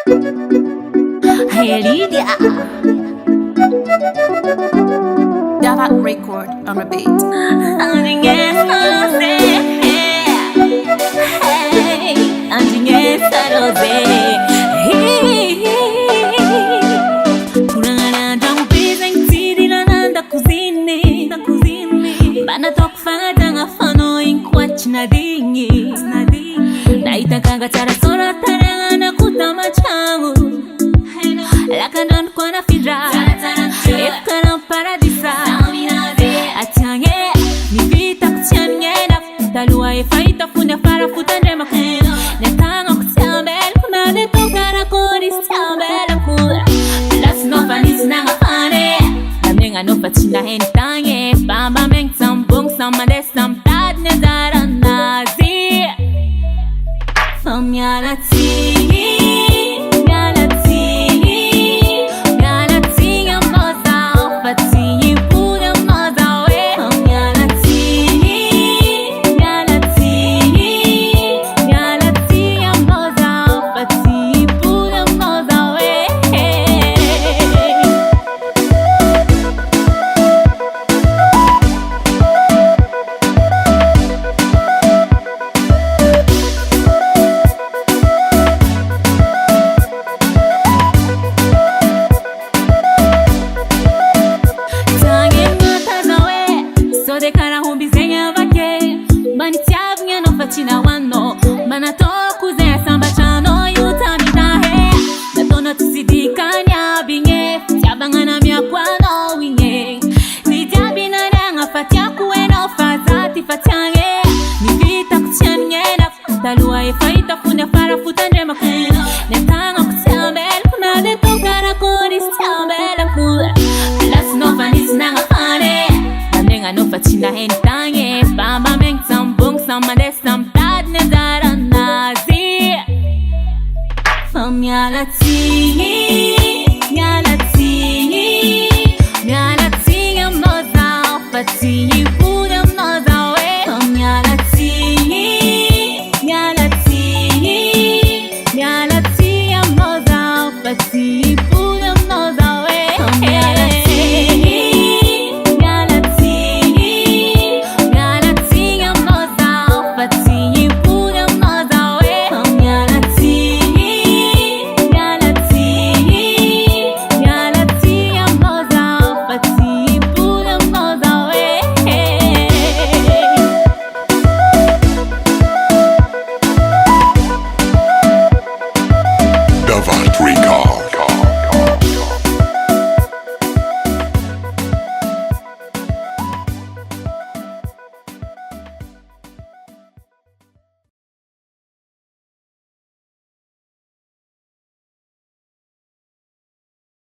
Hey Lydia, Java record on a beat. Naitaka cara sora taranga kutama changu lakanon kwa na fidra ekana paradisa atange nivita kuchanye na talua efaita funda para futande makena netanga kutsambel kumade tokara kori stambel kula las no vanis na ngafane amenga no patina hentange bamba meng sambung samade samtad nezara nazi China wano mana toku ze samba chano yutami dahe natona tusidikanya binge chabangana mia kwano winge nijabina ranga fatia kueno fazati fatiange nivita kuchanye na talua efaita funda para futande makuna netanga kuchambel kumade tokara kori stambel kula las no vanis nanga fane nanenga no fatina hentange bamba meng sambung samade Nezara nazi Famia latini